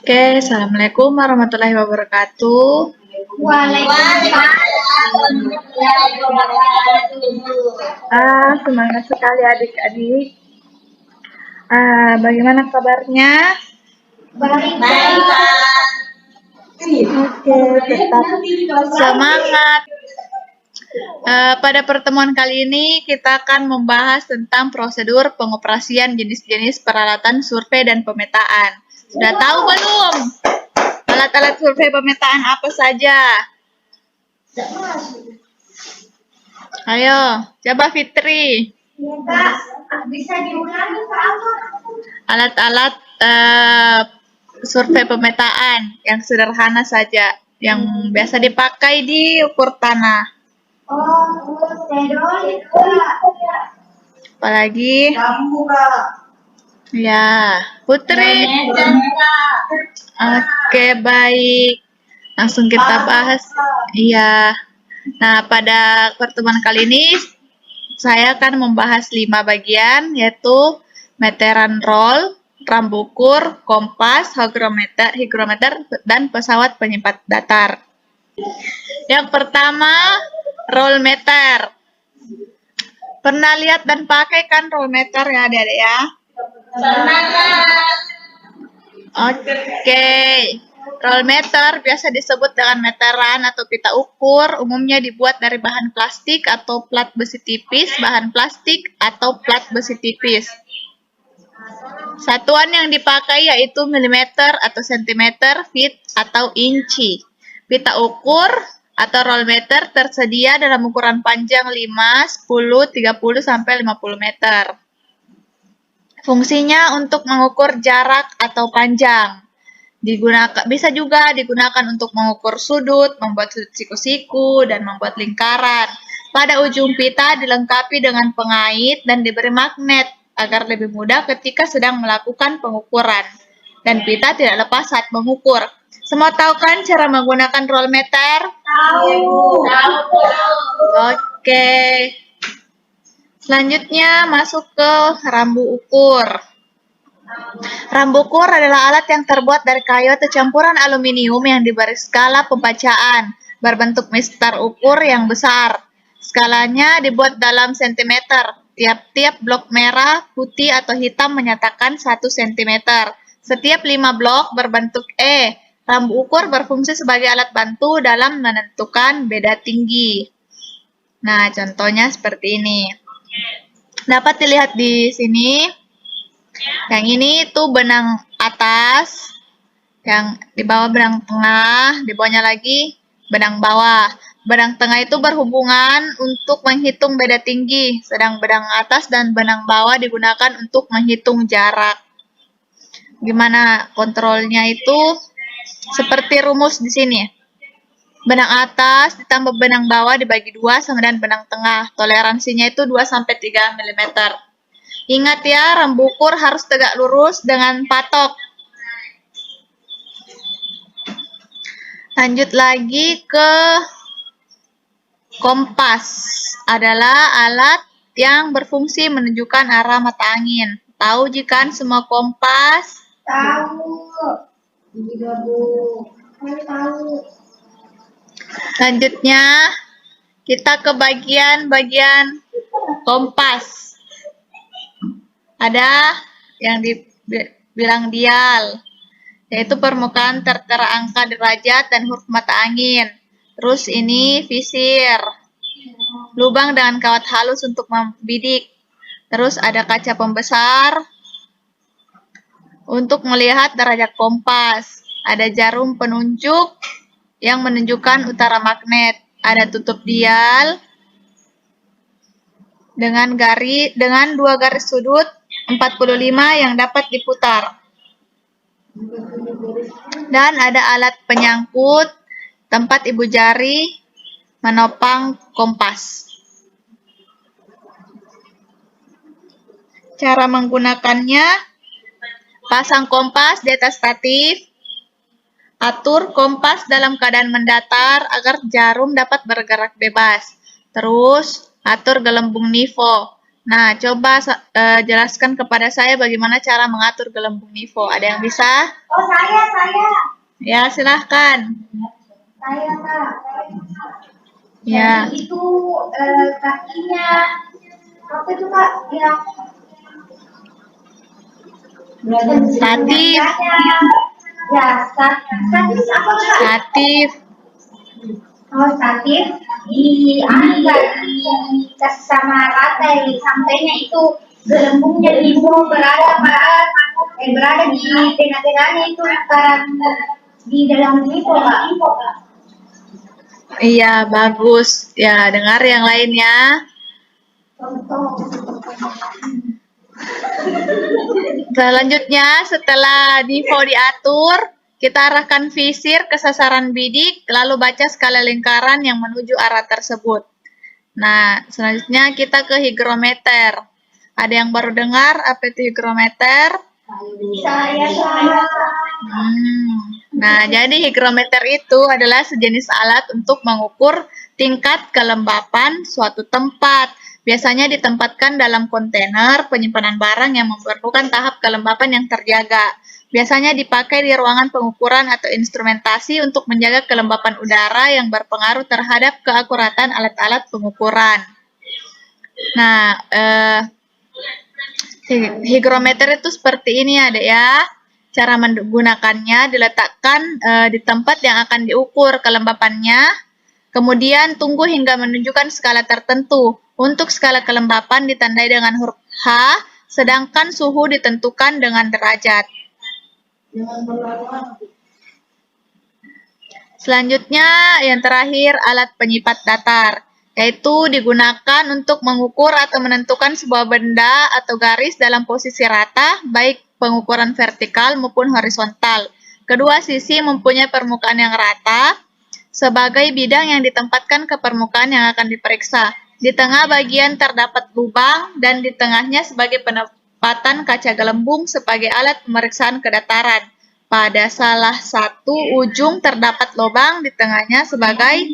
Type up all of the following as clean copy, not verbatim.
Oke, Assalamualaikum warahmatullahi wabarakatuh. Waalaikumsalam warahmatullahi wabarakatuh. Semangat sekali adik-adik. Bagaimana kabarnya? Baik, Kak. Oke, tetap semangat. Pada pertemuan kali ini kita akan membahas tentang prosedur pengoperasian jenis-jenis peralatan survei dan pemetaan. Sudah tahu belum? Alat-alat survei pemetaan apa saja? Ayo, coba Fitri. Kak, bisa diulangi apa? Alat-alat survei pemetaan yang sederhana saja, yang biasa dipakai di ukur tanah. Teroris, Kak. Apalagi? Kamu, Kak. Ya, Putri. Oke, baik. Langsung kita bahas. Iya. Nah, pada pertemuan kali ini saya akan membahas 5 bagian, yaitu meteran roll, rambu ukur, kompas, hygrometer, dan pesawat penyimpan datar. Yang pertama, roll meter. Pernah lihat dan pakai kan roll meter ya, adik-adik ya? Oke. Roll meter biasa disebut dengan meteran atau pita ukur, umumnya dibuat dari bahan plastik atau plat besi tipis, bahan plastik atau plat besi tipis. Satuan yang dipakai yaitu milimeter atau sentimeter, feet atau inci. Pita ukur atau roll meter tersedia dalam ukuran panjang 5, 10, 30 sampai 50 meter. Fungsinya untuk mengukur jarak atau panjang. Bisa juga digunakan untuk mengukur sudut, membuat sudut siku-siku, dan membuat lingkaran. Pada ujung pita dilengkapi dengan pengait dan diberi magnet agar lebih mudah ketika sedang melakukan pengukuran. Dan pita tidak lepas saat mengukur. Semua tahu kan cara menggunakan roll meter? Tahu. Oke. Selanjutnya masuk ke rambu ukur. Rambu ukur adalah alat yang terbuat dari kayu atau campuran aluminium yang diberi skala pembacaan berbentuk mistar ukur yang besar. Skalanya dibuat dalam sentimeter. Tiap-tiap blok merah, putih, atau hitam menyatakan 1 cm. Setiap 5 blok berbentuk E. Rambu ukur berfungsi sebagai alat bantu dalam menentukan beda tinggi. Nah, contohnya seperti ini. Dapat dilihat di sini. Yang ini tuh benang atas, yang di bawah benang tengah, di bawahnya lagi benang bawah. Benang tengah itu berhubungan untuk menghitung beda tinggi, sedang benang atas dan benang bawah digunakan untuk menghitung jarak. Gimana kontrolnya itu? Seperti rumus di sini. Benang atas ditambah benang bawah dibagi 2 sama dengan benang tengah. Toleransinya itu 2-3 mm. Ingat ya, rambu ukur harus tegak lurus dengan patok. Lanjut lagi ke kompas. Adalah alat yang berfungsi menunjukkan arah mata angin. Tahu kan semua kompas? Tahu. Tahu. Selanjutnya, kita ke bagian kompas. Ada yang dibilang dial, yaitu permukaan tertera angka derajat dan huruf mata angin. Terus ini visir, lubang dengan kawat halus untuk membidik. Terus ada kaca pembesar untuk melihat derajat kompas. Ada jarum penunjuk yang menunjukkan utara magnet. Ada tutup dial dengan 2 garis sudut 45 yang dapat diputar. Dan ada alat penyangkut tempat ibu jari menopang kompas. Cara menggunakannya, pasang kompas di atas statif. Atur kompas dalam keadaan mendatar agar jarum dapat bergerak bebas. Terus, atur gelembung nifo. Nah, coba jelaskan kepada saya bagaimana cara mengatur gelembung NIVO. Ada yang bisa? Oh, saya. Ya, silahkan. Saya, Kak. Ya. Jadi itu kakinya apa itu, Kak? Yang Statif. Ya, statif apa, Kak? Statif. Oh, statif di dikasih sama rantai sampainya itu gelembungnya berada di tengah-tengahnya itu sekarang di dalam lipo, Kak. Iya, bagus. Ya, dengar yang lainnya. Selanjutnya, setelah NIVO diatur, kita arahkan visir ke sasaran bidik, lalu baca skala lingkaran yang menuju arah tersebut. Nah, selanjutnya kita ke higrometer. Ada yang baru dengar apa itu higrometer? Saya. Nah, jadi higrometer itu adalah sejenis alat untuk mengukur tingkat kelembapan suatu tempat. Biasanya ditempatkan dalam kontainer penyimpanan barang yang memerlukan tahap kelembapan yang terjaga. Biasanya dipakai di ruangan pengukuran atau instrumentasi untuk menjaga kelembapan udara yang berpengaruh terhadap keakuratan alat-alat pengukuran. Nah, higrometer itu seperti ini Adik ya. Cara menggunakannya diletakkan di tempat yang akan diukur kelembapannya. Kemudian tunggu hingga menunjukkan skala tertentu. Untuk skala kelembapan ditandai dengan huruf H, sedangkan suhu ditentukan dengan derajat. Selanjutnya, yang terakhir, alat penyipat datar, yaitu digunakan untuk mengukur atau menentukan sebuah benda atau garis dalam posisi rata, baik pengukuran vertikal maupun horizontal. Kedua sisi mempunyai permukaan yang rata, sebagai bidang yang ditempatkan ke permukaan yang akan diperiksa. Di tengah bagian terdapat lubang, dan di tengahnya sebagai penempatan kaca gelembung sebagai alat pemeriksaan kedataran. Pada salah satu ujung terdapat lubang di tengahnya sebagai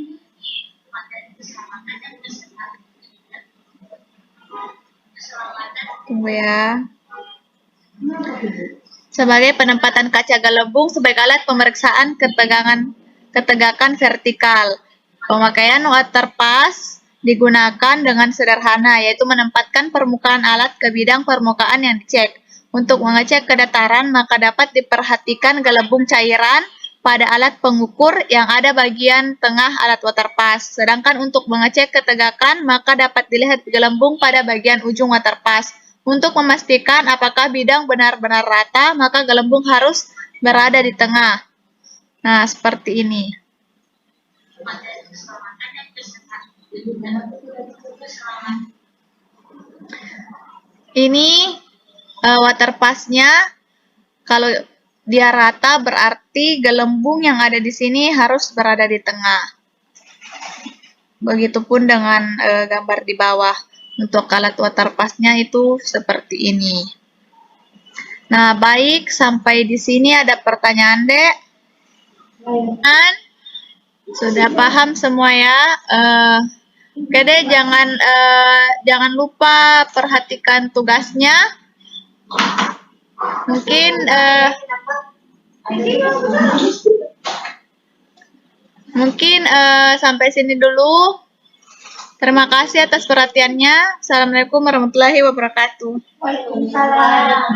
sebagai penempatan kaca gelembung sebagai alat pemeriksaan ketegakan vertikal. Pemakaian waterpass digunakan dengan sederhana, yaitu menempatkan permukaan alat ke bidang permukaan yang dicek. Untuk mengecek kedataran, maka dapat diperhatikan gelembung cairan pada alat pengukur yang ada bagian tengah alat waterpass. Sedangkan untuk mengecek ketegakan, maka dapat dilihat gelembung pada bagian ujung waterpass. Untuk memastikan apakah bidang benar-benar rata, maka gelembung harus berada di tengah. Nah, seperti ini. Ini waterpass-nya. Kalau dia rata berarti gelembung yang ada di sini harus berada di tengah. Begitupun dengan gambar di bawah. Untuk alat waterpass-nya itu seperti ini. Nah, baik, sampai di sini ada pertanyaan, Dek? Sudah paham semua ya? Oke deh, jangan lupa perhatikan tugasnya. Mungkin sampai sini dulu. Terima kasih atas perhatiannya. Assalamualaikum warahmatullahi wabarakatuh. Waalaikumsalam.